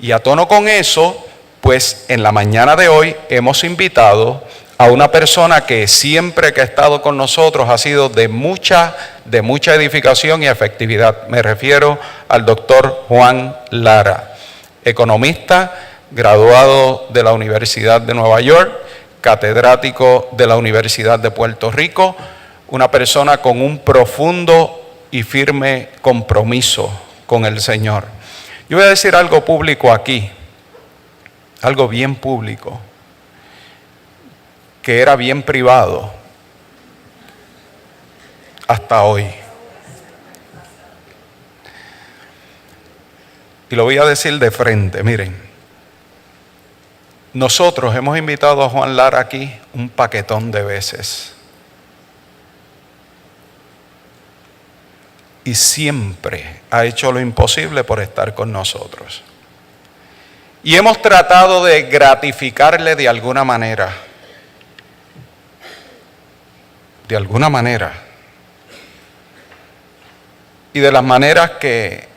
Y a tono con eso, pues en la mañana de hoy hemos invitado a una persona que siempre que ha estado con nosotros ha sido de mucha edificación y efectividad. Me refiero al doctor Juan Lara, economista, graduado de la Universidad de Nueva York, catedrático de la Universidad de Puerto Rico, una persona con un profundo y firme compromiso con el Señor. Yo voy a decir algo público aquí, algo bien público, que era bien privado hasta hoy. Y lo voy a decir de frente, miren. Nosotros hemos invitado a Juan Lara aquí un paquetón de veces. Y siempre ha hecho lo imposible por estar con nosotros. Y hemos tratado de gratificarle de alguna manera. De alguna manera. Y de las maneras que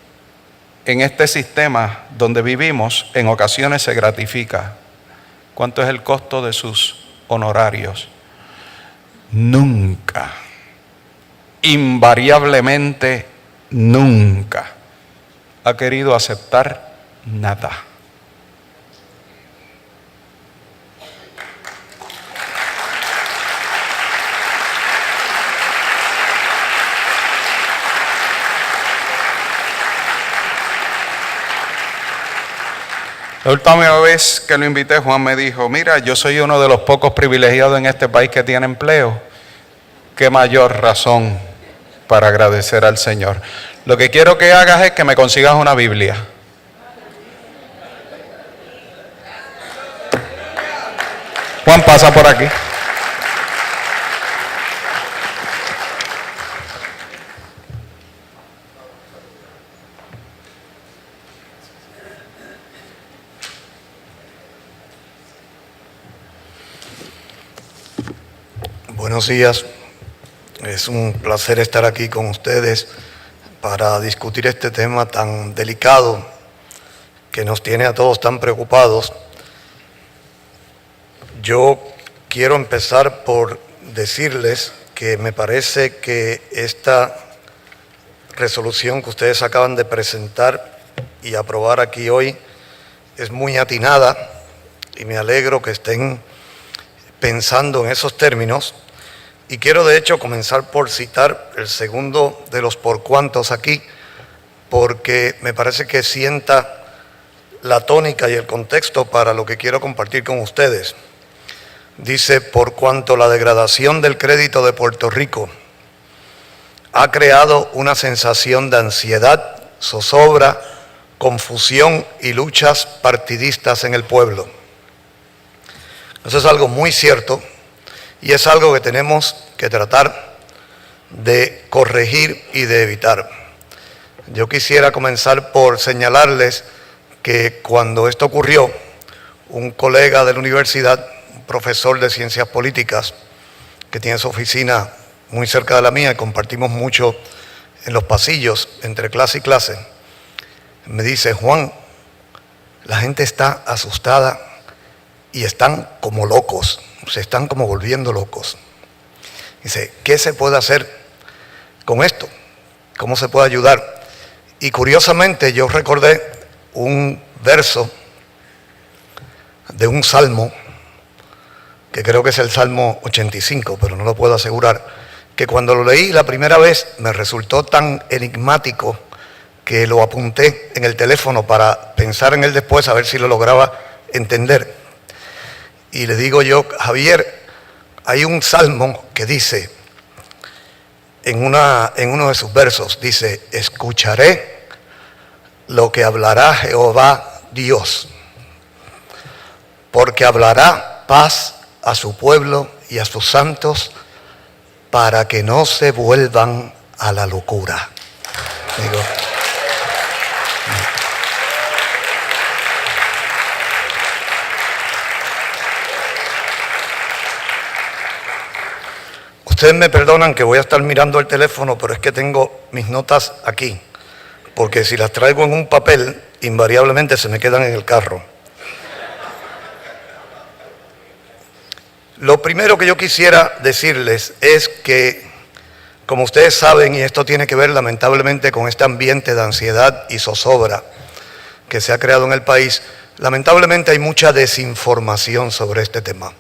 en este sistema donde vivimos en ocasiones se gratifica. ¿Cuánto es el costo de sus honorarios? Nunca, invariablemente nunca ha querido aceptar nada. La última vez que lo invité, Juan me dijo, mira, yo soy uno de los pocos privilegiados en este país que tiene empleo. Qué mayor razón para agradecer al Señor. Lo que quiero que hagas es que me consigas una Biblia. Juan, pasa por aquí. Buenos días, es un placer estar aquí con ustedes para discutir este tema tan delicado que nos tiene a todos tan preocupados. Yo quiero empezar por decirles que me parece que esta resolución que ustedes acaban de presentar y aprobar aquí hoy es muy atinada y me alegro que estén pensando en esos términos. Y quiero de hecho comenzar por citar el segundo de los por cuantos aquí, porque me parece que sienta la tónica y el contexto para lo que quiero compartir con ustedes. Dice, por cuanto la degradación del crédito de Puerto Rico ha creado una sensación de ansiedad, zozobra, confusión y luchas partidistas en el pueblo. Eso es algo muy cierto. Y es algo que tenemos que tratar de corregir y de evitar. Yo quisiera comenzar por señalarles que cuando esto ocurrió, un colega de la universidad, un profesor de ciencias políticas, que tiene su oficina muy cerca de la mía y compartimos mucho en los pasillos entre clase y clase, me dice, Juan, la gente está asustada y están como locos. Se están como volviendo locos. Dice, ¿qué se puede hacer con esto? ¿Cómo se puede ayudar? Y curiosamente yo recordé un verso de un salmo, que creo que es el Salmo 85, pero no lo puedo asegurar, que cuando lo leí la primera vez me resultó tan enigmático que lo apunté en el teléfono para pensar en él después, a ver si lo lograba entender. Y le digo yo, Javier, hay un salmo que dice, en uno de sus versos, dice, escucharé lo que hablará Jehová Dios, porque hablará paz a su pueblo y a sus santos, para que no se vuelvan a la locura. Digo, ustedes me perdonan que voy a estar mirando el teléfono, pero es que tengo mis notas aquí, porque si las traigo en un papel, invariablemente se me quedan en el carro. Lo primero que yo quisiera decirles es que, como ustedes saben, y esto tiene que ver lamentablemente con este ambiente de ansiedad y zozobra que se ha creado en el país, lamentablemente hay mucha desinformación sobre este tema.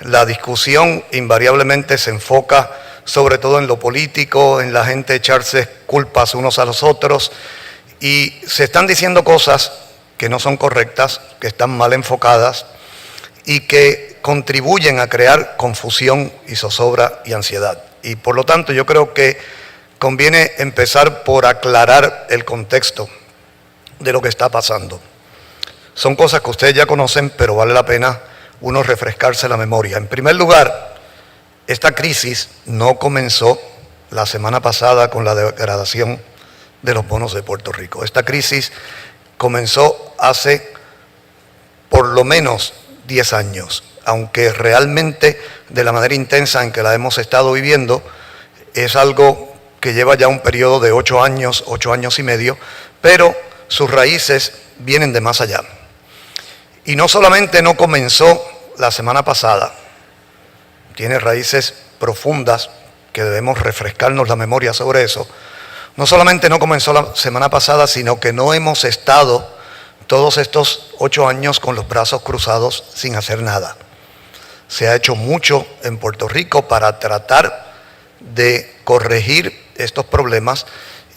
La discusión invariablemente se enfoca sobre todo en lo político, en la gente echarse culpas unos a los otros, y se están diciendo cosas que no son correctas, que están mal enfocadas y que contribuyen a crear confusión y zozobra y ansiedad. Y por lo tanto yo creo que conviene empezar por aclarar el contexto de lo que está pasando. Son cosas que ustedes ya conocen, pero vale la pena uno refrescarse la memoria. En primer lugar, esta crisis no comenzó la semana pasada con la degradación de los bonos de Puerto Rico. Esta crisis comenzó hace por lo menos 10 años, aunque realmente de la manera intensa en que la hemos estado viviendo es algo que lleva ya un periodo de 8 años y medio, pero sus raíces vienen de más allá. Y no solamente no comenzó la semana pasada, tiene raíces profundas que debemos refrescarnos la memoria sobre eso. No solamente no comenzó la semana pasada, sino que no hemos estado todos estos 8 años con los brazos cruzados sin hacer nada. Se ha hecho mucho en Puerto Rico para tratar de corregir estos problemas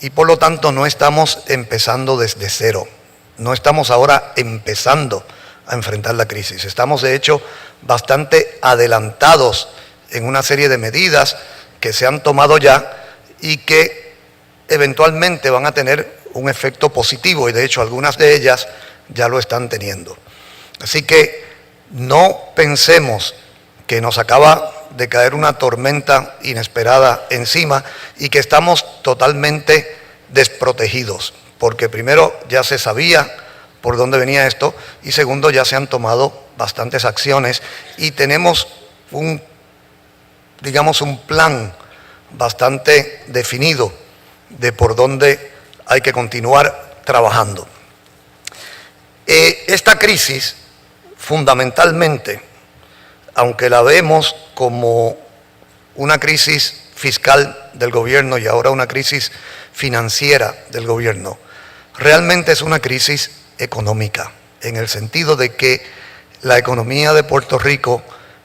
y por lo tanto no estamos empezando desde cero. No estamos ahora empezando a enfrentar la crisis. Estamos de hecho bastante adelantados en una serie de medidas que se han tomado ya y que eventualmente van a tener un efecto positivo, y de hecho algunas de ellas ya lo están teniendo. Así que no pensemos que nos acaba de caer una tormenta inesperada encima y que estamos totalmente desprotegidos, porque primero ya se sabía por dónde venía esto y segundo ya se han tomado bastantes acciones y tenemos un plan bastante definido de por dónde hay que continuar trabajando. Esta crisis, fundamentalmente, aunque la vemos como una crisis fiscal del gobierno y ahora una crisis financiera del gobierno, realmente es una crisis económica, en el sentido de que la economía de Puerto Rico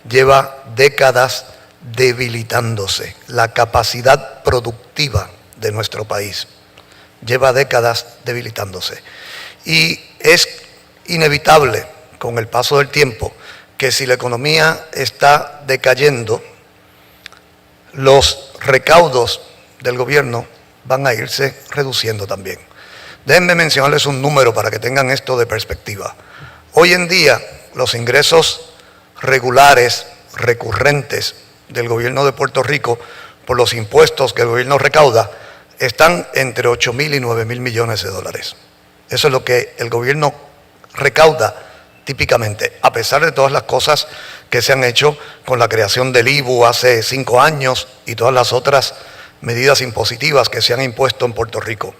lleva décadas debilitándose. La capacidad productiva de nuestro país lleva décadas debilitándose. Y es inevitable con el paso del tiempo que si la economía está decayendo, los recaudos del gobierno van a irse reduciendo también. Déjenme mencionarles un número para que tengan esto de perspectiva. Hoy en día, los ingresos regulares, recurrentes del gobierno de Puerto Rico por los impuestos que el gobierno recauda están entre 8.000 y 9.000 millones de dólares. Eso es lo que el gobierno recauda típicamente, a pesar de todas las cosas que se han hecho con la creación del IVU hace 5 años y todas las otras medidas impositivas que se han impuesto en Puerto Rico.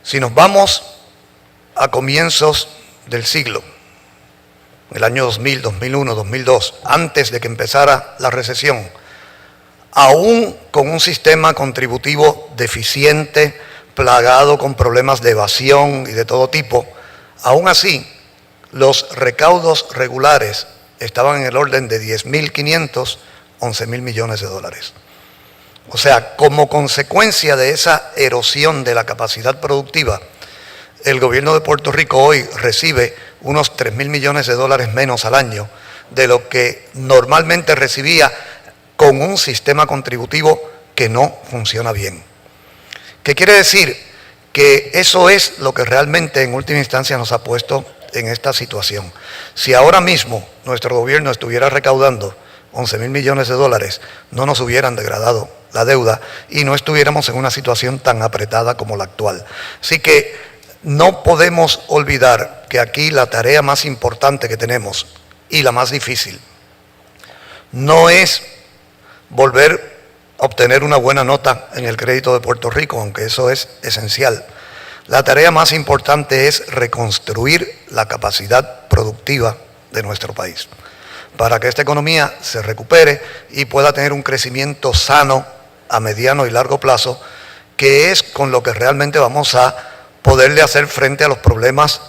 Si nos vamos a comienzos del siglo, el año 2000, 2001, 2002, antes de que empezara la recesión, aún con un sistema contributivo deficiente, plagado con problemas de evasión y de todo tipo, aún así, los recaudos regulares estaban en el orden de 10.500, 11.000 millones de dólares. O sea, como consecuencia de esa erosión de la capacidad productiva, el gobierno de Puerto Rico hoy recibe unos 3.000 millones de dólares menos al año de lo que normalmente recibía con un sistema contributivo que no funciona bien. ¿Qué quiere decir? Que eso es lo que realmente en última instancia nos ha puesto en esta situación. Si ahora mismo nuestro gobierno estuviera recaudando 11.000 millones de dólares, no nos hubieran degradado la deuda y no estuviéramos en una situación tan apretada como la actual. Así que no podemos olvidar que aquí la tarea más importante que tenemos y la más difícil no es volver obtener una buena nota en el crédito de Puerto Rico, aunque eso es esencial. La tarea más importante es reconstruir la capacidad productiva de nuestro país, para que esta economía se recupere y pueda tener un crecimiento sano a mediano y largo plazo, que es con lo que realmente vamos a poderle hacer frente a los problemas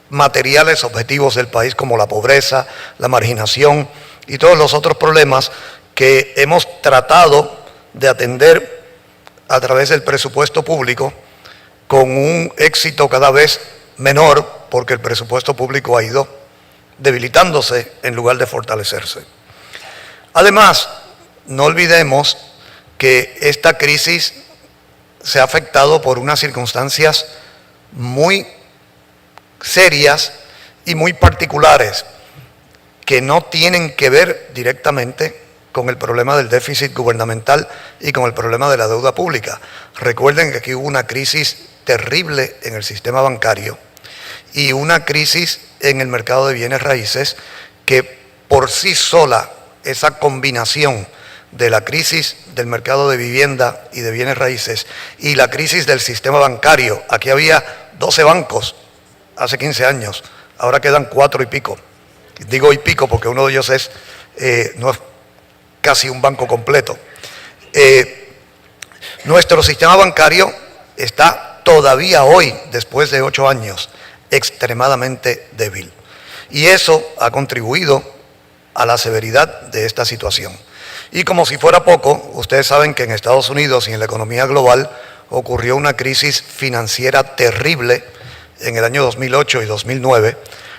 materiales objetivos del país, como la pobreza, la marginación y todos los otros problemas que hemos tratado de atender a través del presupuesto público, con un éxito cada vez menor, porque el presupuesto público ha ido debilitándose en lugar de fortalecerse. Además, no olvidemos que esta crisis se ha afectado por unas circunstancias muy serias y muy particulares, que no tienen que ver directamente con el problema del déficit gubernamental y con el problema de la deuda pública. Recuerden que aquí hubo una crisis terrible en el sistema bancario y una crisis en el mercado de bienes raíces, que por sí sola, esa combinación de la crisis del mercado de vivienda y de bienes raíces y la crisis del sistema bancario, aquí había 12 bancos hace 15 años, ahora quedan 4 y pico. Digo y pico porque uno de ellos no es casi un banco completo. Nuestro sistema bancario está todavía hoy, después de 8 años, extremadamente débil. Y eso ha contribuido a la severidad de esta situación. Y como si fuera poco, ustedes saben que en Estados Unidos y en la economía global ocurrió una crisis financiera terrible en el año 2008 y 2009.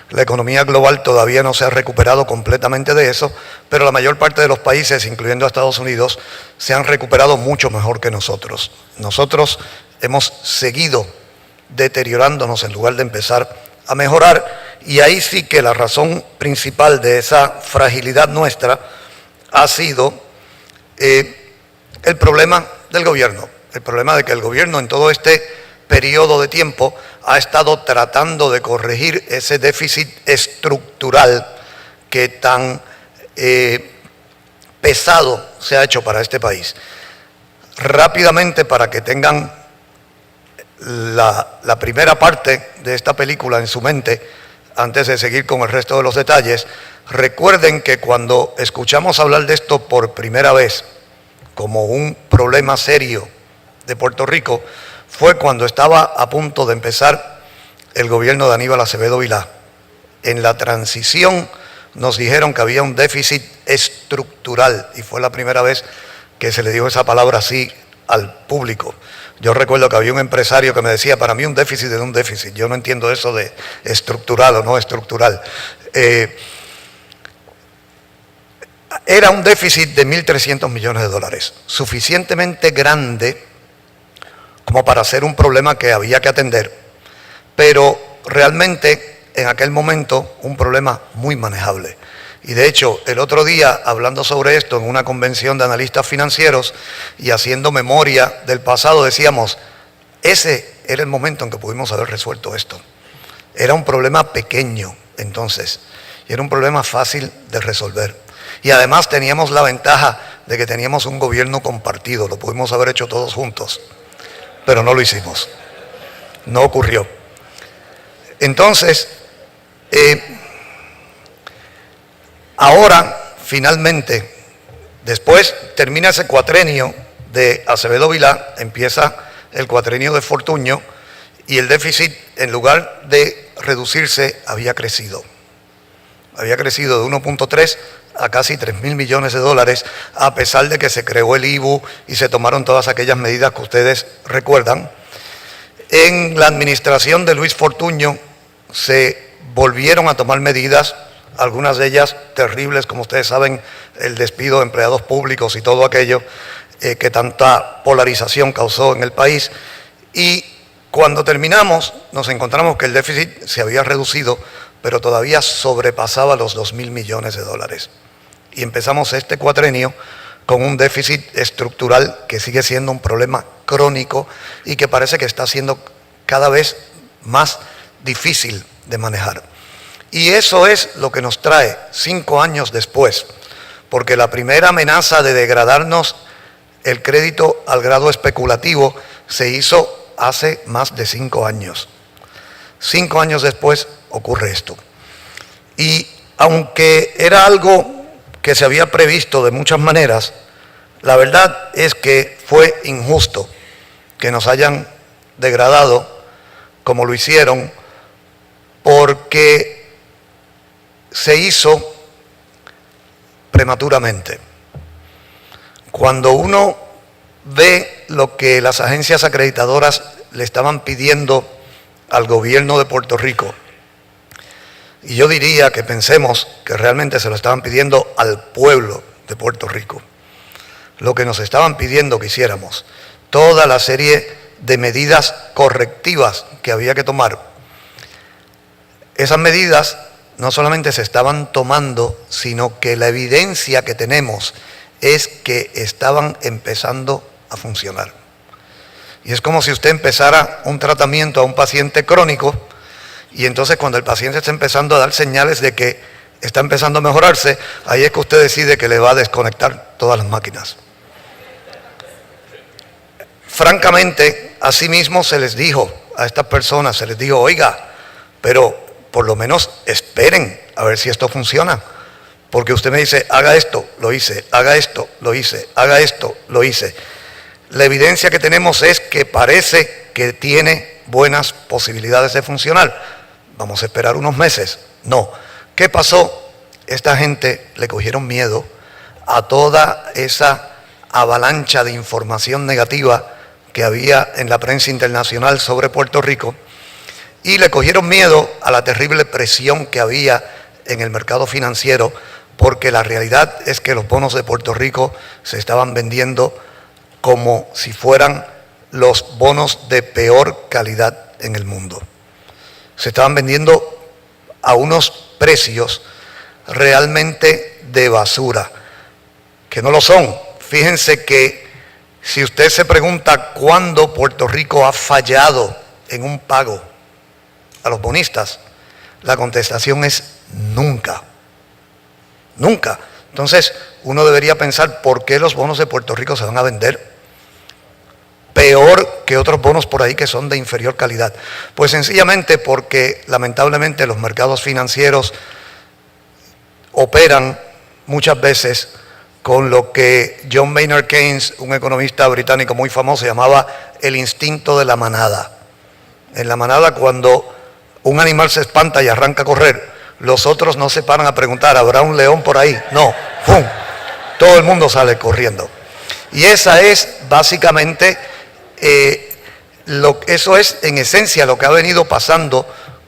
La economía global todavía no se ha recuperado completamente de eso, pero la mayor parte de los países, incluyendo a Estados Unidos, se han recuperado mucho mejor que nosotros. Nosotros hemos seguido deteriorándonos en lugar de empezar a mejorar, y ahí sí que la razón principal de esa fragilidad nuestra ha sido el problema del gobierno, el problema de que el gobierno en todo este periodo de tiempo ha estado tratando de corregir ese déficit estructural que tan pesado se ha hecho para este país. Rápidamente, para que tengan la primera parte de esta película en su mente, antes de seguir con el resto de los detalles, recuerden que cuando escuchamos hablar de esto por primera vez como un problema serio de Puerto Rico, fue cuando estaba a punto de empezar el gobierno de Aníbal Acevedo Vilá. En la transición nos dijeron que había un déficit estructural, y fue la primera vez que se le dijo esa palabra así al público. Yo recuerdo que había un empresario que me decía, para mí un déficit es un déficit, yo no entiendo eso de estructural o no estructural. Era un déficit de 1.300 millones de dólares, suficientemente grande como para ser un problema que había que atender, pero realmente en aquel momento un problema muy manejable. Y de hecho, el otro día, hablando sobre esto en una convención de analistas financieros y haciendo memoria del pasado, decíamos, ese era el momento en que pudimos haber resuelto esto. Era un problema pequeño entonces, y era un problema fácil de resolver. Y además teníamos la ventaja de que teníamos un gobierno compartido, lo pudimos haber hecho todos juntos, pero no lo hicimos, no ocurrió. Entonces, ahora, finalmente, después termina ese cuatrenio de Acevedo Vilá, empieza el cuatrenio de Fortuño, y el déficit, en lugar de reducirse, había crecido. Había crecido de 1.3 a casi 3.000 millones de dólares, a pesar de que se creó el IBU y se tomaron todas aquellas medidas que ustedes recuerdan. En la administración de Luis Fortuño se volvieron a tomar medidas, algunas de ellas terribles, como ustedes saben, el despido de empleados públicos y todo aquello que tanta polarización causó en el país. Y cuando terminamos, nos encontramos que el déficit se había reducido, pero todavía sobrepasaba los 2.000 millones de dólares. Y empezamos este cuatrenio con un déficit estructural que sigue siendo un problema crónico y que parece que está siendo cada vez más difícil de manejar. Y eso es lo que nos trae 5 años después, porque la primera amenaza de degradarnos el crédito al grado especulativo se hizo hace más de 5 años. 5 años después ocurre esto. Y aunque era algo que se había previsto de muchas maneras, la verdad es que fue injusto que nos hayan degradado como lo hicieron, porque se hizo prematuramente. Cuando uno ve lo que las agencias acreditadoras le estaban pidiendo al gobierno de Puerto Rico, y yo diría que pensemos que realmente se lo estaban pidiendo al pueblo de Puerto Rico, lo que nos estaban pidiendo que hiciéramos, toda la serie de medidas correctivas que había que tomar. Esas medidas no solamente se estaban tomando, sino que la evidencia que tenemos es que estaban empezando a funcionar. Y es como si usted empezara un tratamiento a un paciente crónico, y entonces cuando el paciente está empezando a dar señales de que está empezando a mejorarse, ahí es que usted decide que le va a desconectar todas las máquinas. Francamente, así mismo se les dijo a estas personas, se les dijo, oiga, pero por lo menos esperen a ver si esto funciona. Porque usted me dice, haga esto, lo hice, haga esto, lo hice, haga esto, lo hice. La evidencia que tenemos es que parece que tiene buenas posibilidades de funcionar. Vamos a esperar unos meses. No. ¿Qué pasó? Esta gente le cogieron miedo a toda esa avalancha de información negativa que había en la prensa internacional sobre Puerto Rico, y le cogieron miedo a la terrible presión que había en el mercado financiero, porque la realidad es que los bonos de Puerto Rico se estaban vendiendo como si fueran los bonos de peor calidad en el mundo. Se estaban vendiendo a unos precios realmente de basura, que no lo son. Fíjense que si usted se pregunta cuándo Puerto Rico ha fallado en un pago a los bonistas, la contestación es nunca. Nunca. Entonces, uno debería pensar por qué los bonos de Puerto Rico se van a vender peor que otros bonos por ahí que son de inferior calidad. Pues sencillamente porque lamentablemente los mercados financieros operan muchas veces con lo que John Maynard Keynes, un economista británico muy famoso, llamaba el instinto de la manada. En la manada, cuando un animal se espanta y arranca a correr, los otros no se paran a preguntar, ¿habrá un león por ahí? No, ¡pum! Todo el mundo sale corriendo. Y esa es básicamente, eso es en esencia lo que ha venido pasando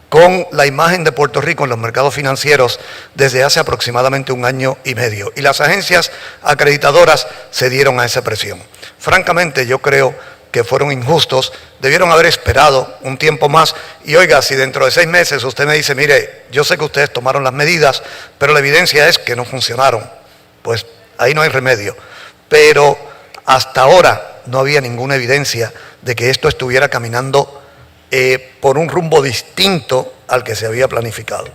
con la imagen de Puerto Rico en los mercados financieros desde hace aproximadamente 1 año y medio. Y las agencias acreditadoras se dieron a esa presión. Francamente, yo creo que fueron injustos, debieron haber esperado un tiempo más. Y oiga, si dentro de 6 meses usted me dice, mire, yo sé que ustedes tomaron las medidas, pero la evidencia es que no funcionaron, pues ahí no hay remedio. Pero hasta ahora no había ninguna evidencia de que esto estuviera caminando por un rumbo distinto al que se había planificado.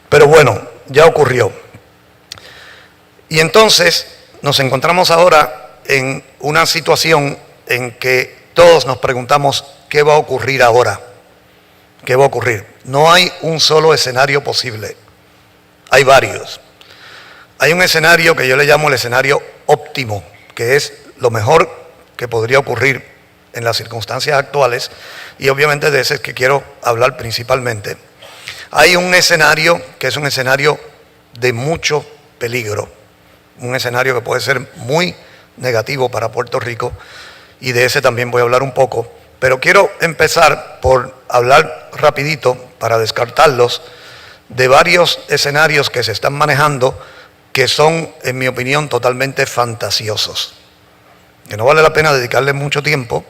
Pero bueno, ya ocurrió. Y entonces nos encontramos ahora en una situación en que todos nos preguntamos, ¿qué va a ocurrir ahora? ¿Qué va a ocurrir? No hay un solo escenario posible, hay varios. Hay un escenario que yo le llamo el escenario óptimo, que es lo mejor que podría ocurrir en las circunstancias actuales, y obviamente de ese es que quiero hablar principalmente. Hay un escenario que es un escenario de mucho peligro, un escenario que puede ser muy negativo para Puerto Rico, y de ese también voy a hablar un poco, pero quiero empezar por hablar rapidito, para descartarlos, de varios escenarios que se están manejando que son, en mi opinión, totalmente fantasiosos, que no vale la pena dedicarle mucho tiempo,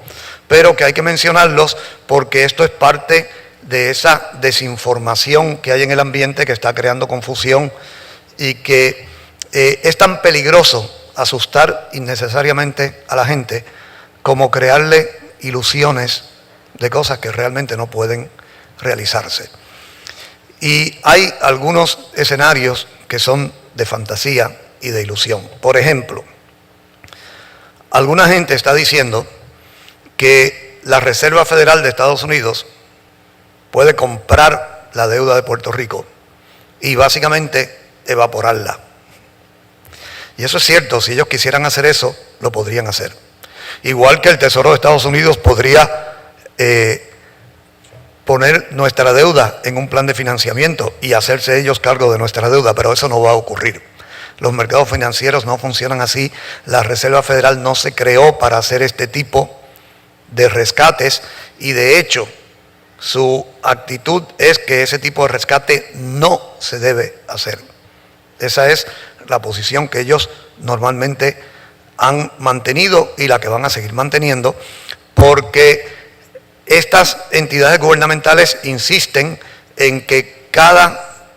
pero que hay que mencionarlos porque esto es parte de esa desinformación que hay en el ambiente, que está creando confusión y que es tan peligroso asustar innecesariamente a la gente como crearle ilusiones de cosas que realmente no pueden realizarse. Y hay algunos escenarios que son de fantasía y de ilusión. Por ejemplo, Alguna gente está diciendo que la Reserva Federal de Estados Unidos puede comprar la deuda de Puerto Rico y básicamente evaporarla. Y eso es cierto, si ellos quisieran hacer eso, lo podrían hacer. Igual que el Tesoro de Estados Unidos podría poner nuestra deuda en un plan de financiamiento y hacerse ellos cargo de nuestra deuda, pero eso no va a ocurrir. Los mercados financieros no funcionan así. La Reserva Federal no se creó para hacer este tipo de rescates y de hecho su actitud es que ese tipo de rescate no se debe hacer. Esa es la posición que ellos normalmente han mantenido y la que van a seguir manteniendo, porque estas entidades gubernamentales insisten en que cada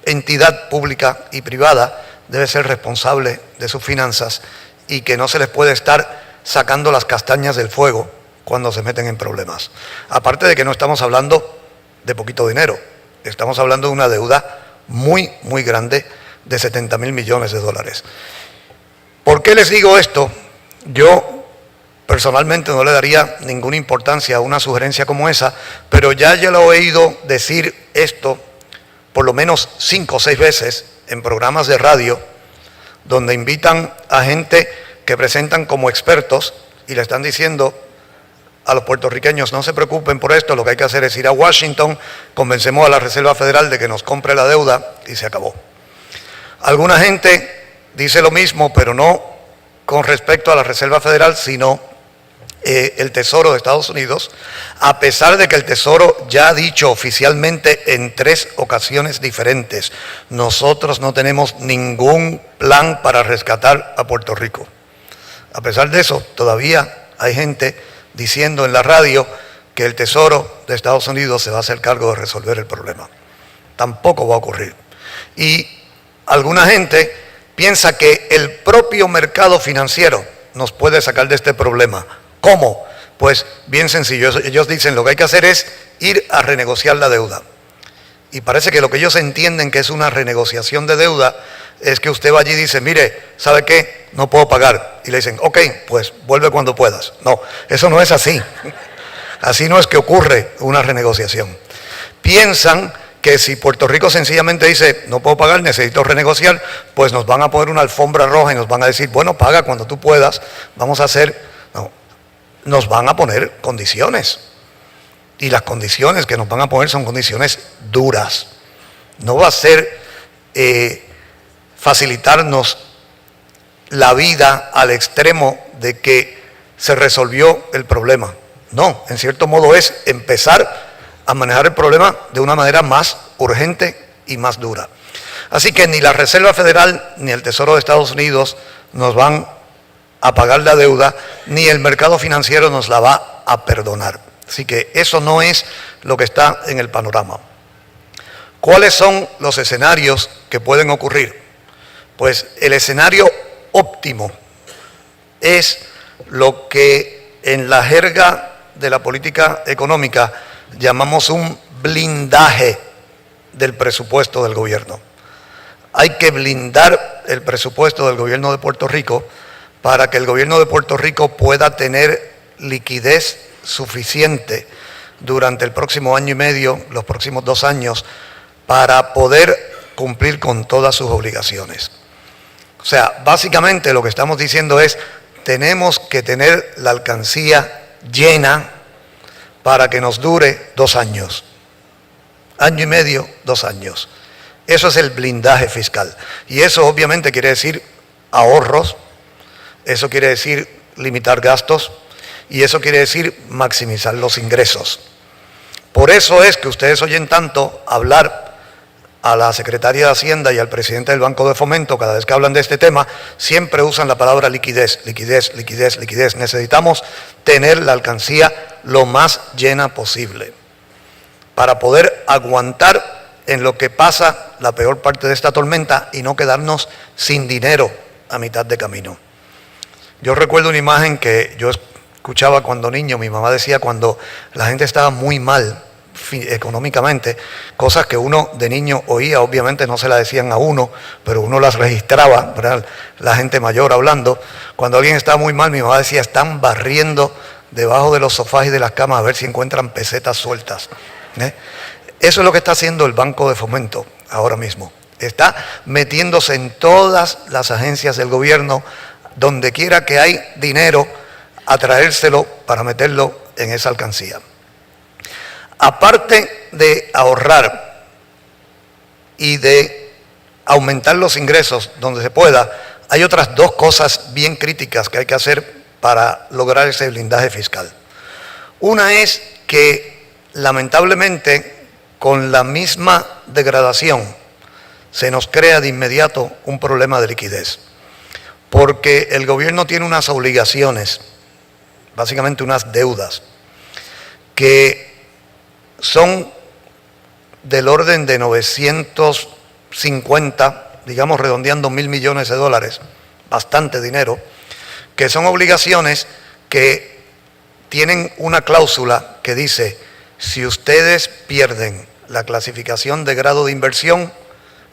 entidad pública y privada debe ser responsable de sus finanzas y que no se les puede estar sacando las castañas del fuego cuando se meten en problemas. Aparte de que no estamos hablando de poquito dinero, estamos hablando de una deuda muy, muy grande de 70,000 millones de dólares. ¿Por qué les digo esto? Yo personalmente no le daría ninguna importancia a una sugerencia como esa, pero ya yo lo he oído decir esto por lo menos 5 o 6 veces en programas de radio, donde invitan a gente que presentan como expertos y le están diciendo a los puertorriqueños, no se preocupen por esto, lo que hay que hacer es ir a Washington, convencemos a la Reserva Federal de que nos compre la deuda y se acabó. Alguna gente dice lo mismo, pero no con respecto a la Reserva Federal, sino el Tesoro de Estados Unidos, a pesar de que el Tesoro ya ha dicho oficialmente en 3 ocasiones diferentes, nosotros no tenemos ningún plan para rescatar a Puerto Rico. A pesar de eso, todavía hay gente diciendo en la radio que el Tesoro de Estados Unidos se va a hacer cargo de resolver el problema. Tampoco va a ocurrir. Y alguna gente piensa que el propio mercado financiero nos puede sacar de este problema. ¿Cómo? Pues bien sencillo, ellos dicen lo que hay que hacer es ir a renegociar la deuda. Y parece que lo que ellos entienden que es una renegociación de deuda es que usted va allí y dice, mire, ¿sabe qué? No puedo pagar. Y le dicen, ok, pues vuelve cuando puedas. No, eso no es así. Así no es que ocurre una renegociación. Piensan que si Puerto Rico sencillamente dice, no puedo pagar, necesito renegociar, pues nos van a poner una alfombra roja y nos van a decir, bueno, paga cuando tú puedas, vamos a hacer... No, nos van a poner condiciones. Y las condiciones que nos van a poner son condiciones duras. No va a ser facilitarnos la vida al extremo de que se resolvió el problema. No, en cierto modo es empezar a manejar el problema de una manera más urgente y más dura. Así que ni la Reserva Federal ni el Tesoro de Estados Unidos nos van a pagar la deuda, ni el mercado financiero nos la va a perdonar. Así que eso no es lo que está en el panorama. ¿Cuáles son los escenarios que pueden ocurrir? Pues el escenario óptimo es lo que en la jerga de la política económica llamamos un blindaje del presupuesto del gobierno. Hay que blindar el presupuesto del gobierno de Puerto Rico para que el gobierno de Puerto Rico pueda tener liquidez suficiente durante el próximo año y medio, los próximos 2 años, para poder cumplir con todas sus obligaciones. O sea, básicamente lo que estamos diciendo es, tenemos que tener la alcancía llena para que nos dure 2 años. Año y medio, 2 años. Eso es el blindaje fiscal. Y eso obviamente quiere decir ahorros, eso quiere decir limitar gastos y eso quiere decir maximizar los ingresos. Por eso es que ustedes oyen tanto hablar a la secretaria de Hacienda y al presidente del Banco de Fomento, cada vez que hablan de este tema, siempre usan la palabra liquidez, liquidez, liquidez, liquidez. Necesitamos tener la alcancía lo más llena posible para poder aguantar en lo que pasa la peor parte de esta tormenta y no quedarnos sin dinero a mitad de camino. Yo recuerdo una imagen que yo escuchaba cuando niño, mi mamá decía cuando la gente estaba muy mal económicamente, cosas que uno de niño oía, obviamente no se las decían a uno, pero uno las registraba, ¿verdad? La gente mayor hablando. Cuando alguien estaba muy mal, mi mamá decía, están barriendo debajo de los sofás y de las camas a ver si encuentran pesetas sueltas. Eso es lo que está haciendo el Banco de Fomento ahora mismo. Está metiéndose en todas las agencias del gobierno, donde quiera que hay dinero, a traérselo para meterlo en esa alcancía. Aparte de ahorrar y de aumentar los ingresos donde se pueda, hay otras dos cosas bien críticas que hay que hacer para lograr ese blindaje fiscal. Una es que, lamentablemente, con la misma degradación, se nos crea de inmediato un problema de liquidez, porque el gobierno tiene unas obligaciones, básicamente unas deudas, que son del orden de 950, digamos redondeando 1.000 millones de dólares, bastante dinero, que son obligaciones que tienen una cláusula que dice, si ustedes pierden la clasificación de grado de inversión,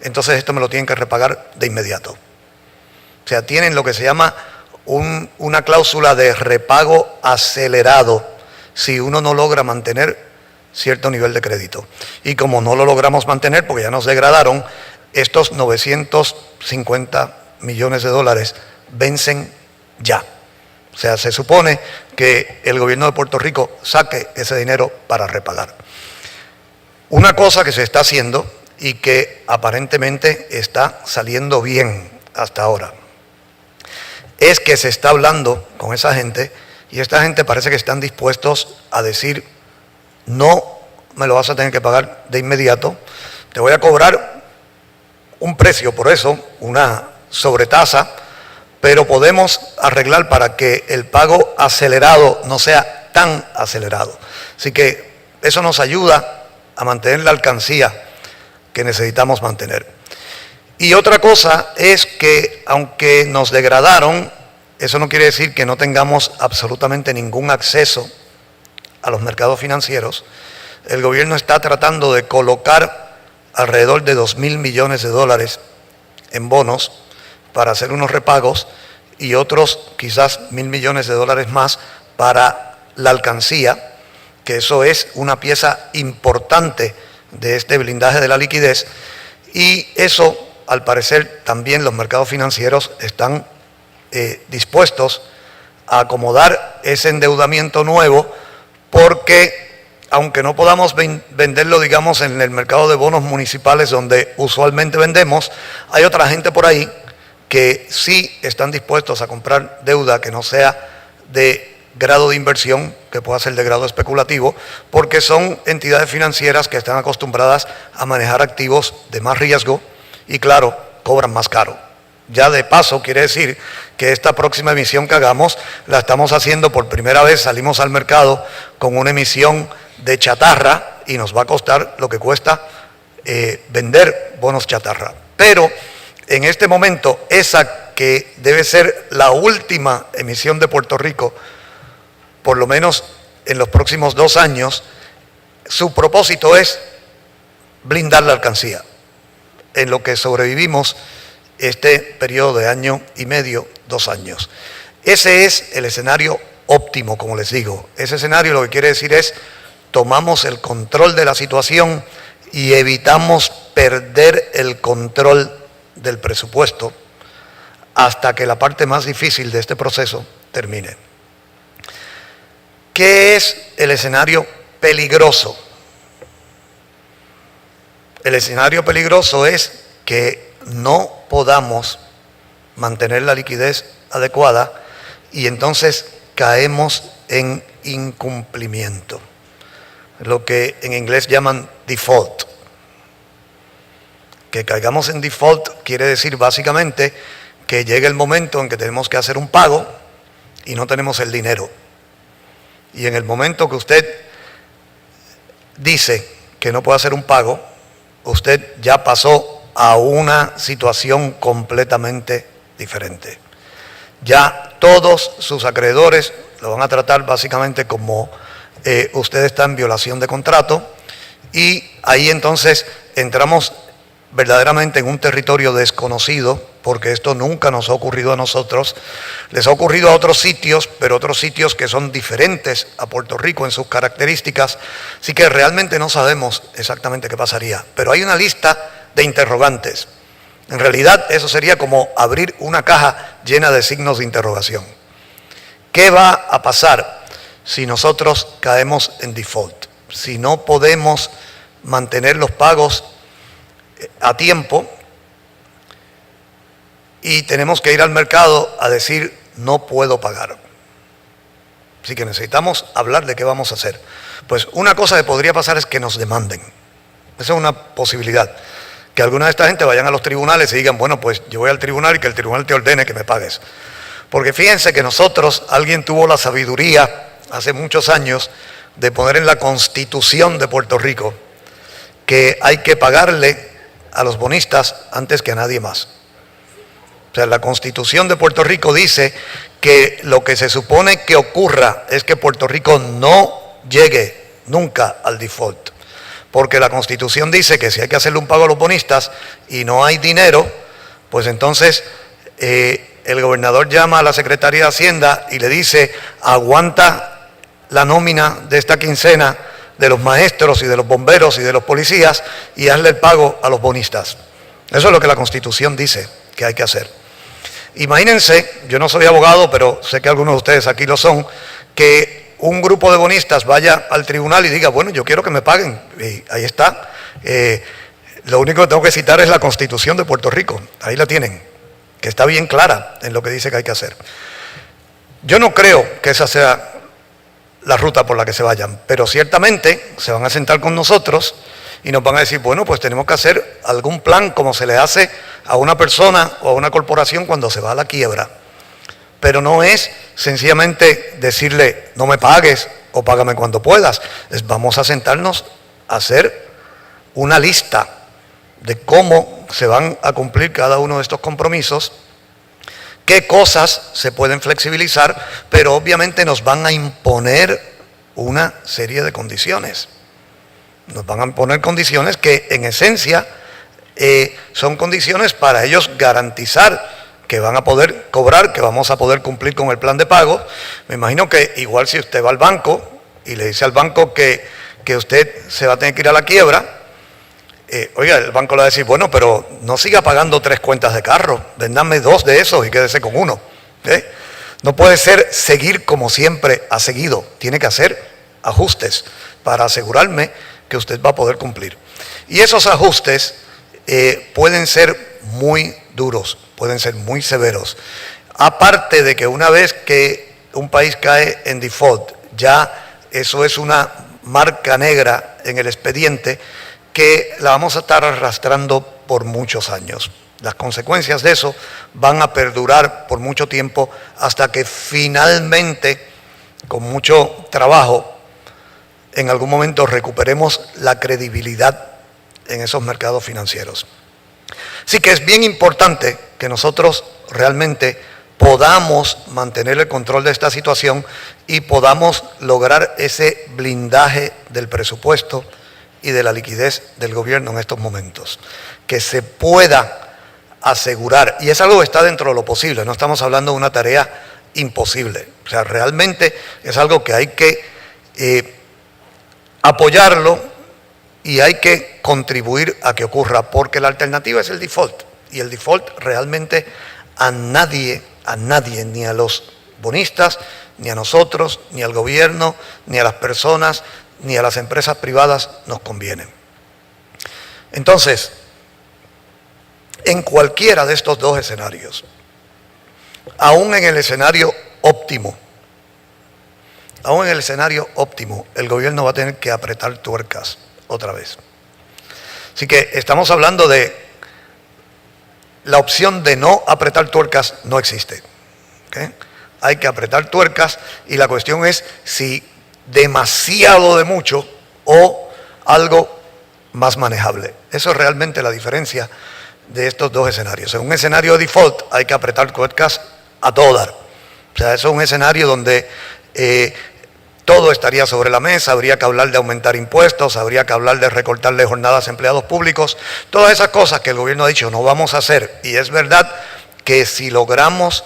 entonces esto me lo tienen que repagar de inmediato. O sea, tienen lo que se llama una cláusula de repago acelerado si uno no logra mantener cierto nivel de crédito. Y como no lo logramos mantener, porque ya nos degradaron, estos 950 millones de dólares vencen ya. O sea, se supone que el gobierno de Puerto Rico saque ese dinero para repagar. Una cosa que se está haciendo y que aparentemente está saliendo bien hasta ahora, es que se está hablando con esa gente y esta gente parece que están dispuestos a decir, no me lo vas a tener que pagar de inmediato, te voy a cobrar un precio por eso, una sobretasa, pero podemos arreglar para que el pago acelerado no sea tan acelerado. Así que eso nos ayuda a mantener la alcancía que necesitamos mantener. Y otra cosa es que, aunque nos degradaron, eso no quiere decir que no tengamos absolutamente ningún acceso a los mercados financieros. El gobierno está tratando de colocar alrededor de 2.000 millones de dólares en bonos para hacer unos repagos y otros quizás 1.000 millones de dólares más para la alcancía, que eso es una pieza importante de este blindaje de la liquidez, y eso, al parecer, también los mercados financieros están dispuestos a acomodar ese endeudamiento nuevo, porque aunque no podamos venderlo, digamos, en el mercado de bonos municipales donde usualmente vendemos, hay otra gente por ahí que sí están dispuestos a comprar deuda que no sea de grado de inversión, que pueda ser de grado especulativo, porque son entidades financieras que están acostumbradas a manejar activos de más riesgo y, claro, cobran más caro. Ya de paso quiere decir que esta próxima emisión que hagamos la estamos haciendo por primera vez, salimos al mercado con una emisión de chatarra y nos va a costar lo que cuesta vender bonos chatarra. Pero en este momento, esa que debe ser la última emisión de Puerto Rico, por lo menos en los próximos 2 años, su propósito es blindar la alcancía, en lo que sobrevivimos este periodo de 1 año y medio, 2 años. Ese es el escenario óptimo, como les digo. Ese escenario lo que quiere decir es, tomamos el control de la situación y evitamos perder el control del presupuesto hasta que la parte más difícil de este proceso termine. ¿Qué es el escenario peligroso? El escenario peligroso es que no podamos mantener la liquidez adecuada y entonces caemos en incumplimiento, lo que en inglés llaman default. Que caigamos en default quiere decir básicamente que llega el momento en que tenemos que hacer un pago y no tenemos el dinero. Y en el momento que usted dice que no puede hacer un pago, usted ya pasó a una situación completamente diferente. Ya todos sus acreedores lo van a tratar básicamente como usted está en violación de contrato Y ahí entonces entramos verdaderamente en un territorio desconocido, porque esto nunca nos ha ocurrido a nosotros. Les ha ocurrido a otros sitios, pero otros sitios que son diferentes a Puerto Rico en sus características, así que realmente no sabemos exactamente qué pasaría. Pero hay una lista de interrogantes. En realidad eso sería como abrir una caja llena de signos de interrogación. ¿Qué va a pasar si nosotros caemos en default? Si no podemos mantener los pagos a tiempo y tenemos que ir al mercado a decir no puedo pagar. Así que necesitamos hablar de qué vamos a hacer. Pues una cosa que podría pasar es que nos demanden. Esa es una posibilidad. Que alguna de esta gente vayan a los tribunales y digan, bueno, pues yo voy al tribunal y que el tribunal te ordene que me pagues. Porque fíjense que alguien tuvo la sabiduría hace muchos años de poner en la Constitución de Puerto Rico que hay que pagarle a los bonistas antes que a nadie más. O sea, la Constitución de Puerto Rico dice que lo que se supone que ocurra es que Puerto Rico no llegue nunca al default. Porque la Constitución dice que si hay que hacerle un pago a los bonistas y no hay dinero, pues entonces el gobernador llama a la Secretaría de Hacienda y le dice, aguanta la nómina de esta quincena de los maestros y de los bomberos y de los policías y hazle el pago a los bonistas. Eso es lo que la Constitución dice que hay que hacer. Imagínense, yo no soy abogado, pero sé que algunos de ustedes aquí lo son, que un grupo de bonistas vaya al tribunal y diga, bueno, yo quiero que me paguen. Y ahí está. Lo único que tengo que citar es la Constitución de Puerto Rico. Ahí la tienen, que está bien clara en lo que dice que hay que hacer. Yo no creo que esa sea la ruta por la que se vayan, pero ciertamente se van a sentar con nosotros y nos van a decir, bueno, pues tenemos que hacer algún plan como se le hace a una persona o a una corporación cuando se va a la quiebra. Pero no es sencillamente decirle, no me pagues o págame cuando puedas. Vamos a sentarnos a hacer una lista de cómo se van a cumplir cada uno de estos compromisos, qué cosas se pueden flexibilizar, pero obviamente nos van a imponer una serie de condiciones. Nos van a imponer condiciones que en esencia son condiciones para ellos garantizar que van a poder cobrar, que vamos a poder cumplir con el plan de pago. Me imagino que igual si usted va al banco y le dice al banco que usted se va a tener que ir a la quiebra, oiga, el banco le va a decir, bueno, pero no siga pagando 3 cuentas de carro, véndame 2 de esos y quédese con 1. No puede ser seguir como siempre ha seguido, tiene que hacer ajustes para asegurarme que usted va a poder cumplir. Y esos ajustes pueden ser muy duros, pueden ser muy severos. Aparte de que una vez que un país cae en default, ya eso es una marca negra en el expediente que la vamos a estar arrastrando por muchos años. Las consecuencias de eso van a perdurar por mucho tiempo hasta que finalmente, con mucho trabajo, en algún momento recuperemos la credibilidad en esos mercados financieros. Así que es bien importante que nosotros realmente podamos mantener el control de esta situación y podamos lograr ese blindaje del presupuesto y de la liquidez del gobierno en estos momentos. Que se pueda asegurar, y es algo que está dentro de lo posible, no estamos hablando de una tarea imposible. O sea, realmente es algo que hay que apoyarlo y hay que contribuir a que ocurra, porque la alternativa es el default. Y el default realmente a nadie, ni a los bonistas, ni a nosotros, ni al gobierno, ni a las personas, ni a las empresas privadas nos conviene. Entonces, en cualquiera de estos dos escenarios, aún en el escenario óptimo, el gobierno va a tener que apretar tuercas otra vez. Así que estamos hablando de la opción de no apretar tuercas no existe. ¿Okay? Hay que apretar tuercas y la cuestión es si demasiado de mucho o algo más manejable. Eso es realmente la diferencia de estos dos escenarios. En un escenario de default hay que apretar tuercas a todo dar. O sea, eso es un escenario donde todo estaría sobre la mesa, habría que hablar de aumentar impuestos, habría que hablar de recortarle jornadas a empleados públicos, todas esas cosas que el gobierno ha dicho no vamos a hacer, y es verdad que si logramos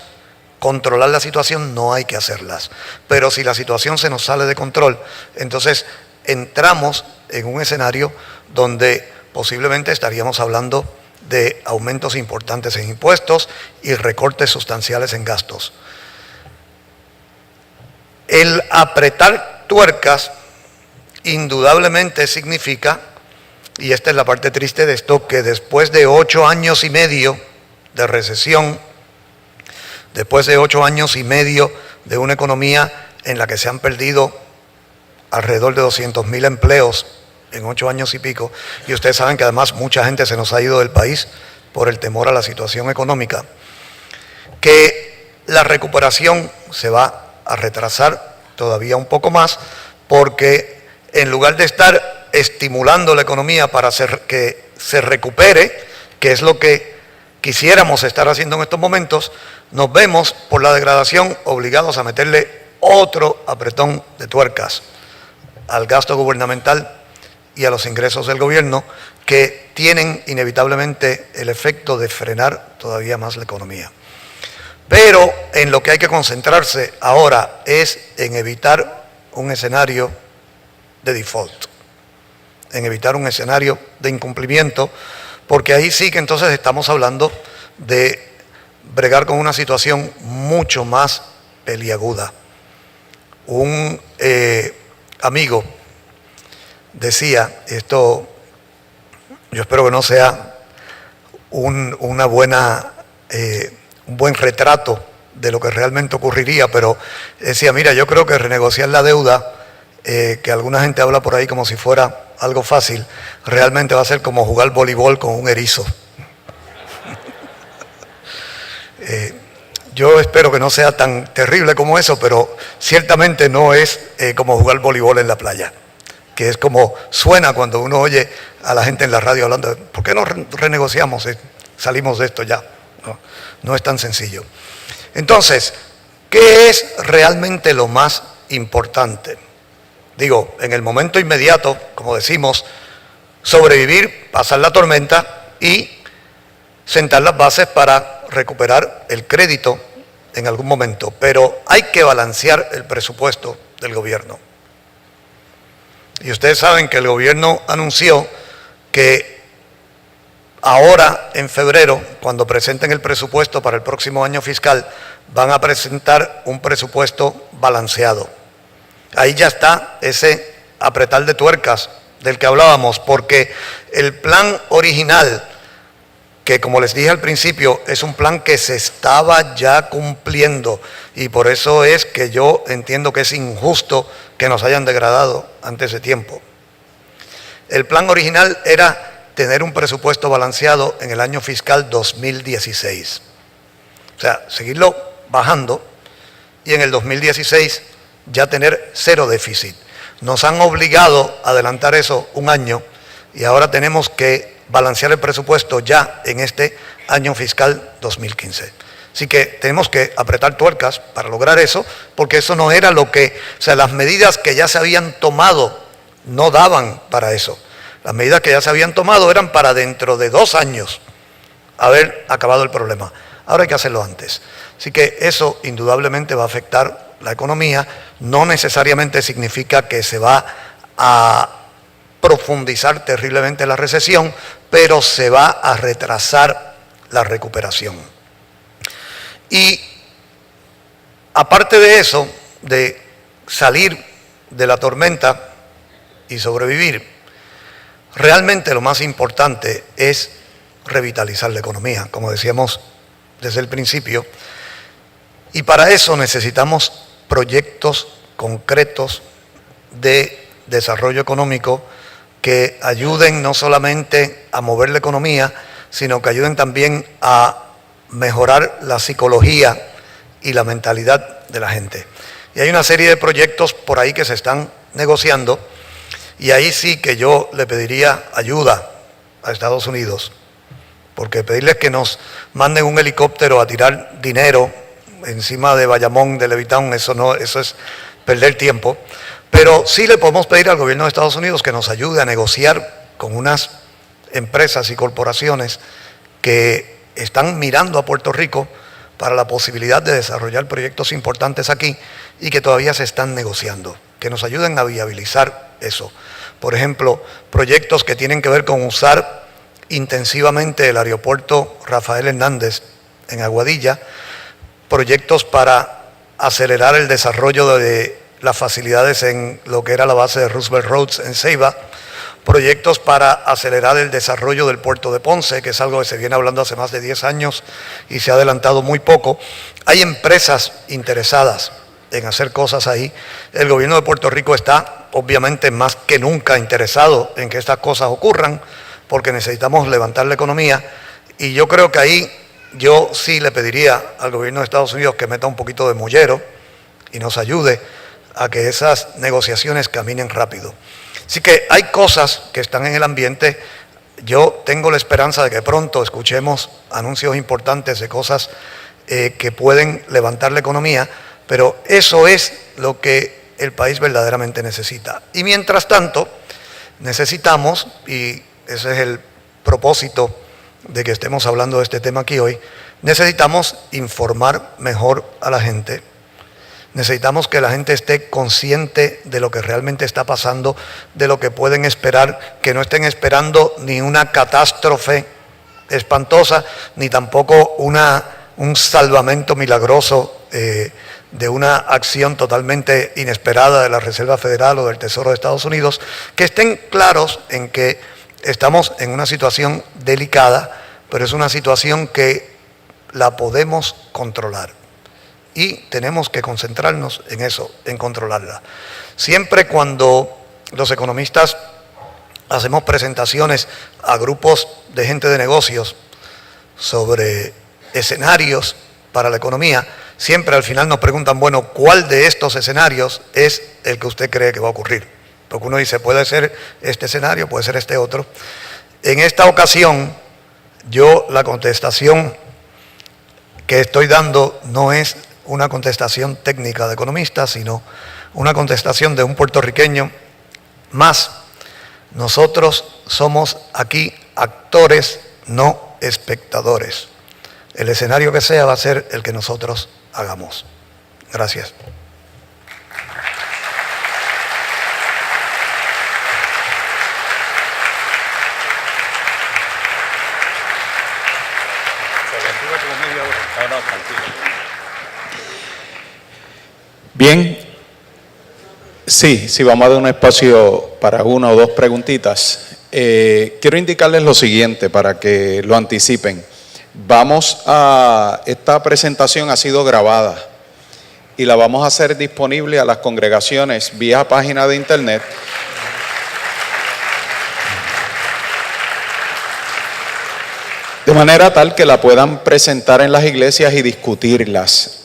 controlar la situación no hay que hacerlas, pero si la situación se nos sale de control, entonces entramos en un escenario donde posiblemente estaríamos hablando de aumentos importantes en impuestos y recortes sustanciales en gastos. El apretar tuercas indudablemente significa, y esta es la parte triste de esto, que después de 8 años y medio de recesión, después de 8 años y medio de una economía en la que se han perdido alrededor de 200.000 empleos en 8 años y pico, y ustedes saben que además mucha gente se nos ha ido del país por el temor a la situación económica, que la recuperación se va a retrasar todavía un poco más, porque en lugar de estar estimulando la economía para hacer que se recupere, que es lo que quisiéramos estar haciendo en estos momentos, nos vemos por la degradación obligados a meterle otro apretón de tuercas al gasto gubernamental y a los ingresos del gobierno, que tienen inevitablemente el efecto de frenar todavía más la economía. Pero en lo que hay que concentrarse ahora es en evitar un escenario de default, en evitar un escenario de incumplimiento, porque ahí sí que entonces estamos hablando de bregar con una situación mucho más peliaguda. Un amigo decía, esto yo espero que no sea un buen retrato de lo que realmente ocurriría, pero decía, mira, yo creo que renegociar la deuda, que alguna gente habla por ahí como si fuera algo fácil, realmente va a ser como jugar voleibol con un erizo. Yo espero que no sea tan terrible como eso, pero ciertamente no es como jugar voleibol en la playa, que es como suena cuando uno oye a la gente en la radio hablando de, ¿por qué no renegociamos? Salimos de esto ya. No es tan sencillo. Entonces, ¿qué es realmente lo más importante? Digo, en el momento inmediato, como decimos, sobrevivir, pasar la tormenta y sentar las bases para recuperar el crédito en algún momento. Pero hay que balancear el presupuesto del gobierno. Y ustedes saben que el gobierno anunció que ahora, en febrero, cuando presenten el presupuesto para el próximo año fiscal, van a presentar un presupuesto balanceado. Ahí ya está ese apretar de tuercas del que hablábamos, porque el plan original, que como les dije al principio, es un plan que se estaba ya cumpliendo, y por eso es que yo entiendo que es injusto que nos hayan degradado antes de tiempo. El plan original era tener un presupuesto balanceado en el año fiscal 2016. O sea, seguirlo bajando y en el 2016 ya tener 0 déficit. Nos han obligado a adelantar eso un año y ahora tenemos que balancear el presupuesto ya en este año fiscal 2015. Así que tenemos que apretar tuercas para lograr eso, porque eso no era lo que, o sea, las medidas que ya se habían tomado no daban para eso. Las medidas que ya se habían tomado eran para dentro de 2 años haber acabado el problema. Ahora hay que hacerlo antes. Así que eso indudablemente va a afectar la economía. No necesariamente significa que se va a profundizar terriblemente la recesión, pero se va a retrasar la recuperación. Y aparte de eso, de salir de la tormenta y sobrevivir, realmente lo más importante es revitalizar la economía, como decíamos desde el principio, y para eso necesitamos proyectos concretos de desarrollo económico que ayuden no solamente a mover la economía, sino que ayuden también a mejorar la psicología y la mentalidad de la gente. Y hay una serie de proyectos por ahí que se están negociando, y ahí sí que yo le pediría ayuda a Estados Unidos, porque pedirles que nos manden un helicóptero a tirar dinero encima de Bayamón, de Levitown, eso es perder tiempo, pero sí le podemos pedir al gobierno de Estados Unidos que nos ayude a negociar con unas empresas y corporaciones que están mirando a Puerto Rico para la posibilidad de desarrollar proyectos importantes aquí y que todavía se están negociando, que nos ayuden a viabilizar eso. Por ejemplo, proyectos que tienen que ver con usar intensivamente el aeropuerto Rafael Hernández en Aguadilla, proyectos para acelerar el desarrollo de las facilidades en lo que era la base de Roosevelt Roads en Ceiba, proyectos para acelerar el desarrollo del puerto de Ponce, que es algo que se viene hablando hace más de 10 años y se ha adelantado muy poco. Hay empresas interesadas en hacer cosas ahí. El gobierno de Puerto Rico está obviamente más que nunca interesado en que estas cosas ocurran, porque necesitamos levantar la economía, y yo creo que ahí yo sí le pediría al gobierno de Estados Unidos que meta un poquito de mollero y nos ayude a que esas negociaciones caminen rápido. Así que hay cosas que están en el ambiente. Yo tengo la esperanza de que pronto escuchemos anuncios importantes de cosas que pueden levantar la economía, pero eso es lo que el país verdaderamente necesita. Y mientras tanto, necesitamos, y ese es el propósito de que estemos hablando de este tema aquí hoy, necesitamos informar mejor a la gente. Necesitamos que la gente esté consciente de lo que realmente está pasando, de lo que pueden esperar, que no estén esperando ni una catástrofe espantosa, ni tampoco un salvamento milagroso de una acción totalmente inesperada de la Reserva Federal o del Tesoro de Estados Unidos, que estén claros en que estamos en una situación delicada, pero es una situación que la podemos controlar. Y tenemos que concentrarnos en eso, en controlarla. Siempre cuando los economistas hacemos presentaciones a grupos de gente de negocios sobre escenarios para la economía, siempre al final nos preguntan, bueno, ¿cuál de estos escenarios es el que usted cree que va a ocurrir? Porque uno dice, puede ser este escenario, puede ser este otro. En esta ocasión, yo la contestación que estoy dando no es una contestación técnica de economista, sino una contestación de un puertorriqueño más. Nosotros somos aquí actores, no espectadores. El escenario que sea va a ser el que nosotros hagamos. Gracias. Bien, sí, vamos a dar un espacio para una o dos preguntitas. Quiero indicarles lo siguiente para que lo anticipen. Esta presentación ha sido grabada y la vamos a hacer disponible a las congregaciones vía página de internet. De manera tal que la puedan presentar en las iglesias y discutirlas.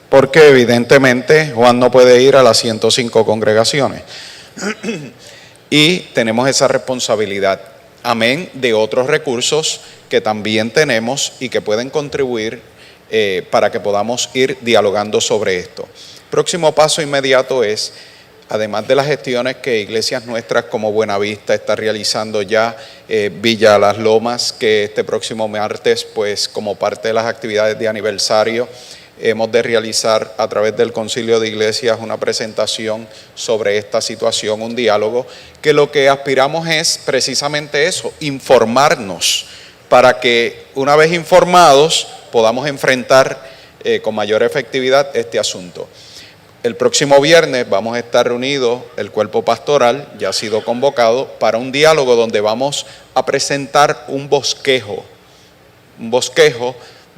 Porque evidentemente Juan no puede ir a las 105 congregaciones. Y tenemos esa responsabilidad. Amén de otros recursos que también tenemos y que pueden contribuir para que podamos ir dialogando sobre esto. Próximo paso inmediato es, además de las gestiones que iglesias nuestras como Buenavista está realizando ya, Villa Las Lomas, que este próximo martes, pues como parte de las actividades de aniversario, hemos de realizar a través del Concilio de Iglesias una presentación sobre esta situación, un diálogo, que lo que aspiramos es precisamente eso, informarnos, para que una vez informados podamos enfrentar con mayor efectividad este asunto. El próximo viernes vamos a estar reunidos, el cuerpo pastoral ya ha sido convocado para un diálogo donde vamos a presentar un bosquejo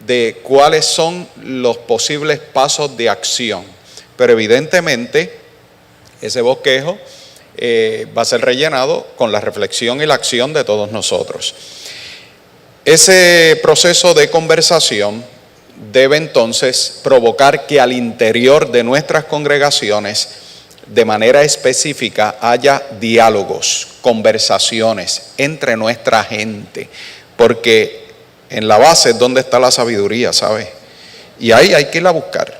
de cuáles son los posibles pasos de acción. Pero evidentemente ese bosquejo va a ser rellenado con la reflexión y la acción de todos nosotros. Ese proceso de conversación debe entonces provocar que al interior de nuestras congregaciones, de manera específica, haya diálogos, conversaciones entre nuestra gente, porque en la base es donde está la sabiduría, ¿sabes? Y ahí hay que ir a buscar.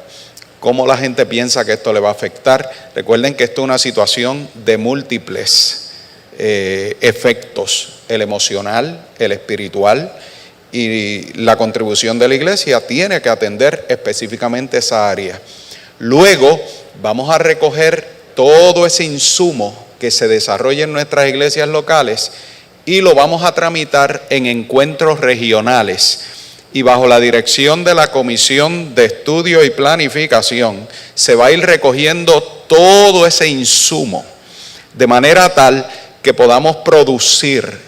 cómo la gente piensa que esto le va a afectar. Recuerden que esto es una situación de múltiples efectos, el emocional, el espiritual, y la contribución de la iglesia tiene que atender específicamente esa área. Luego vamos a recoger todo ese insumo que se desarrolla en nuestras iglesias locales y lo vamos a tramitar en encuentros regionales. Y bajo la dirección de la Comisión de Estudio y Planificación se va a ir recogiendo todo ese insumo de manera tal que podamos producir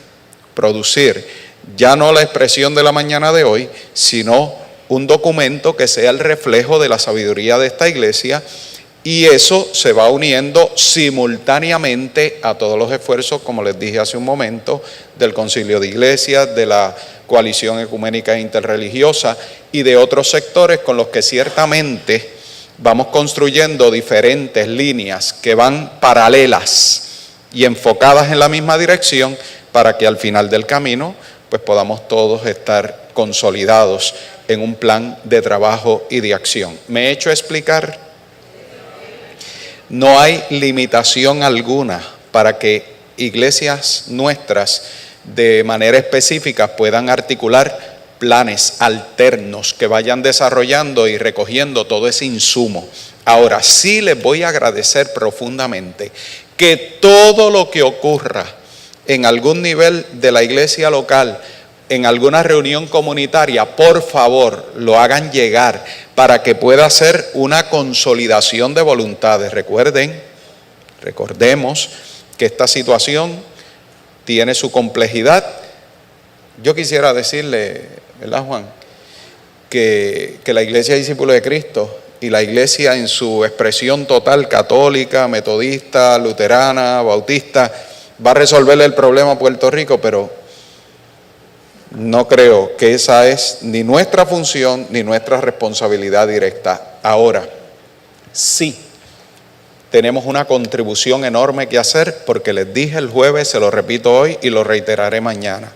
ya no la expresión de la mañana de hoy, sino un documento que sea el reflejo de la sabiduría de esta iglesia, y eso se va uniendo simultáneamente a todos los esfuerzos, como les dije hace un momento, del Concilio de Iglesias, de la Coalición Ecuménica e Interreligiosa y de otros sectores con los que ciertamente vamos construyendo diferentes líneas que van paralelas y enfocadas en la misma dirección para que al final del camino pues podamos todos estar consolidados en un plan de trabajo y de acción. ¿Me he hecho explicar? No hay limitación alguna para que iglesias nuestras de manera específica puedan articular planes alternos que vayan desarrollando y recogiendo todo ese insumo. Ahora, sí les voy a agradecer profundamente que todo lo que ocurra en algún nivel de la iglesia local, en alguna reunión comunitaria, por favor, lo hagan llegar para que pueda ser una consolidación de voluntades. Recordemos que esta situación tiene su complejidad. Yo quisiera decirle, ¿verdad, Juan?, que la Iglesia Discípulos de Cristo y la iglesia en su expresión total, católica, metodista, luterana, bautista, va a resolver el problema a Puerto Rico, pero no creo que esa es ni nuestra función ni nuestra responsabilidad directa. Ahora, sí, tenemos una contribución enorme que hacer, porque les dije el jueves, se lo repito hoy y lo reiteraré mañana.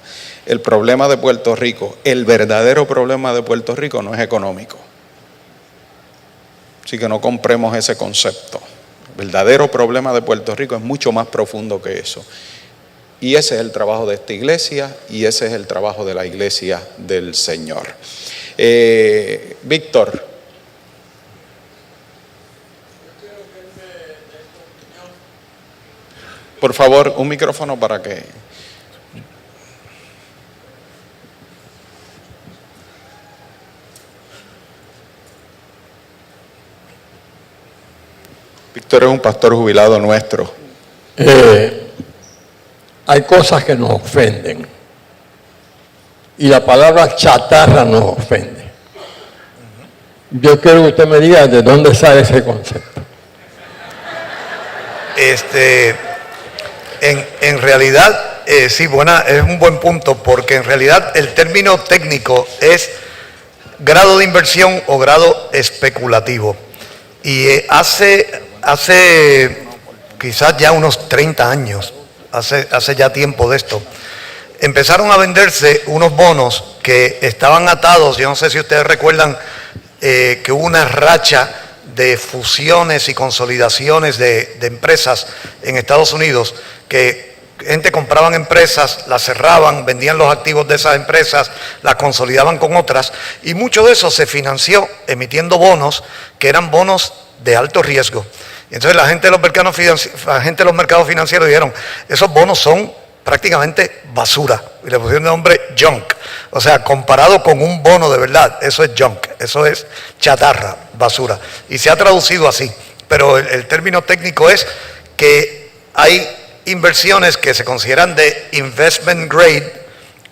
El problema de Puerto Rico, el verdadero problema de Puerto Rico no es económico. Así que no compremos ese concepto. El verdadero problema de Puerto Rico es mucho más profundo que eso. Y ese es el trabajo de esta iglesia y ese es el trabajo de la iglesia del Señor. Víctor. Por favor, un micrófono para que... Víctor es un pastor jubilado nuestro. Hay cosas que nos ofenden y la palabra chatarra nos ofende. Yo quiero que usted me diga de dónde sale ese concepto. En realidad, sí, es un buen punto, porque en realidad el término técnico es grado de inversión o grado especulativo. Y hace quizás ya unos 30 años, hace ya tiempo de esto, empezaron a venderse unos bonos que estaban atados. Yo no sé si ustedes recuerdan que hubo una racha de fusiones y consolidaciones de empresas en Estados Unidos, que gente compraban empresas, las cerraban, vendían los activos de esas empresas, las consolidaban con otras, y mucho de eso se financió emitiendo bonos que eran bonos de alto riesgo. Y entonces la gente de los mercados financieros dijeron, esos bonos son prácticamente basura, y le pusieron el nombre junk. O sea, comparado con un bono de verdad, eso es junk, eso es chatarra, basura. Y se ha traducido así, pero el término técnico es que hay inversiones que se consideran de investment grade,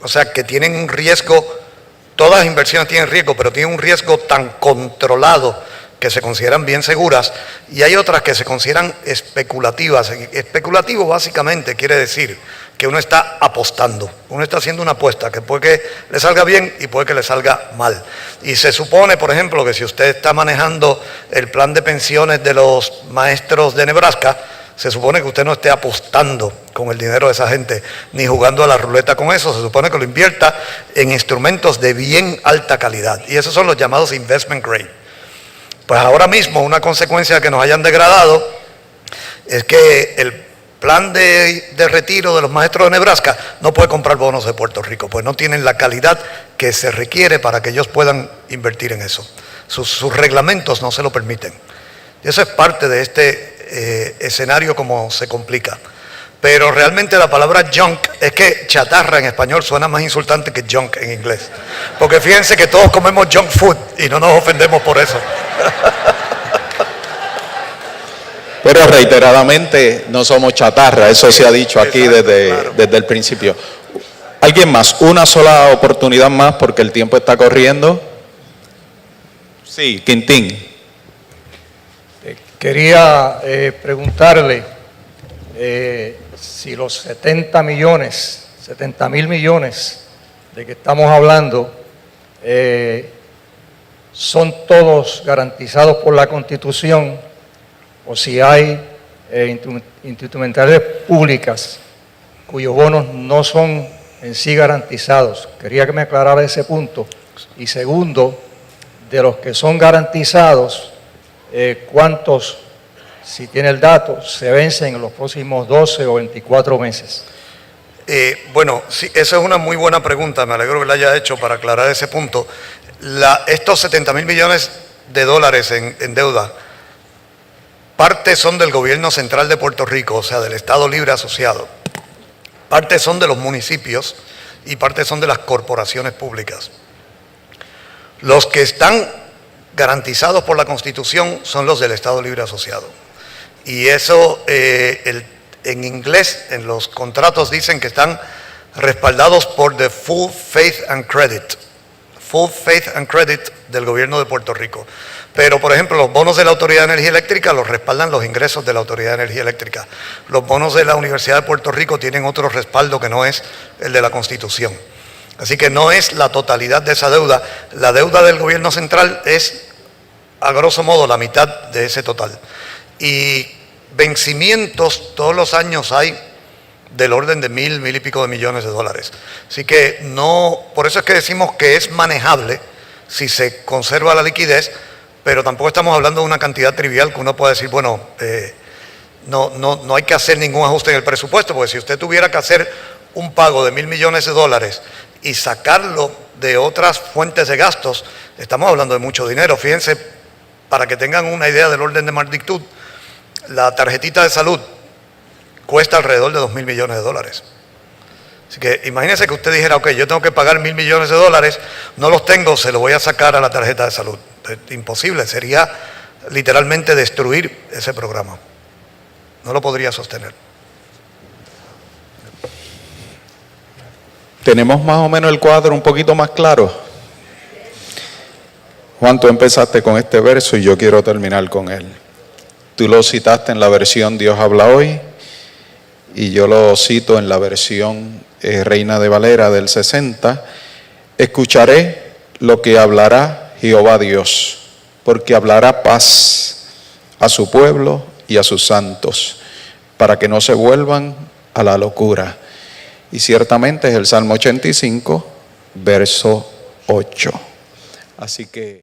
o sea, que tienen un riesgo, todas las inversiones tienen riesgo, pero tienen un riesgo tan controlado que se consideran bien seguras, y hay otras que se consideran especulativas. Especulativo básicamente quiere decir que uno está apostando, uno está haciendo una apuesta que puede que le salga bien y puede que le salga mal. Y se supone, por ejemplo, que si usted está manejando el plan de pensiones de los maestros de Nebraska, se supone que usted no esté apostando con el dinero de esa gente, ni jugando a la ruleta con eso. Se supone que lo invierta en instrumentos de bien alta calidad, y esos son los llamados investment grade. Pues ahora mismo una consecuencia de que nos hayan degradado es que el plan de retiro de los maestros de Nebraska no puede comprar bonos de Puerto Rico, pues no tienen la calidad que se requiere para que ellos puedan invertir en eso. Sus reglamentos no se lo permiten. Y eso es parte de este escenario como se complica. Pero realmente la palabra junk, es que chatarra en español suena más insultante que junk en inglés. Porque fíjense que todos comemos junk food y no nos ofendemos por eso. Pero reiteradamente no somos chatarra, eso se ha dicho aquí desde el principio. ¿Alguien más? Una sola oportunidad más porque el tiempo está corriendo. Sí, Quintín. Quería preguntarle si los 70 mil millones de que estamos hablando son todos garantizados por la Constitución o si hay instrumentales públicas cuyos bonos no son en sí garantizados. Quería que me aclarara ese punto. Y segundo, de los que son garantizados, ¿cuántos, si tiene el dato, se vencen en los próximos 12 o 24 meses? Bueno, sí, esa es una muy buena pregunta, me alegro que la haya hecho para aclarar ese punto. Estos 70 mil millones de dólares en deuda, parte son del gobierno central de Puerto Rico, o sea, del Estado Libre Asociado, parte son de los municipios y parte son de las corporaciones públicas. Los que están garantizados por la Constitución son los del Estado Libre Asociado. Y eso, en inglés, en los contratos dicen que están respaldados por the full faith and credit del gobierno de Puerto Rico. Pero, por ejemplo, los bonos de la Autoridad de Energía Eléctrica los respaldan los ingresos de la Autoridad de Energía Eléctrica. Los bonos de la Universidad de Puerto Rico tienen otro respaldo que no es el de la Constitución. Así que no es la totalidad de esa deuda. La deuda del gobierno central es, a grosso modo, la mitad de ese total. Y vencimientos todos los años hay del orden de mil y pico de millones de dólares. Así que no, por eso es que decimos que es manejable si se conserva la liquidez, pero tampoco estamos hablando de una cantidad trivial que uno pueda decir, bueno, no hay que hacer ningún ajuste en el presupuesto, porque si usted tuviera que hacer un pago de $1.000 millones y sacarlo de otras fuentes de gastos, estamos hablando de mucho dinero. Fíjense, para que tengan una idea del orden de magnitud, la tarjetita de salud cuesta alrededor de $2.000 millones. Así que imagínense que usted dijera, ok, yo tengo que pagar $1.000 millones, no los tengo, se lo voy a sacar a la tarjeta de salud. Imposible, sería literalmente destruir ese programa. No lo podría sostener. ¿Tenemos más o menos el cuadro un poquito más claro? Juan, tú empezaste con este verso y yo quiero terminar con él. Tú lo citaste en la versión Dios habla hoy y yo lo cito en la versión Reina de Valera del 60. Escucharé lo que hablará Jehová Dios, porque hablará paz a su pueblo y a sus santos, para que no se vuelvan a la locura. Y ciertamente es el Salmo 85, verso 8. Así que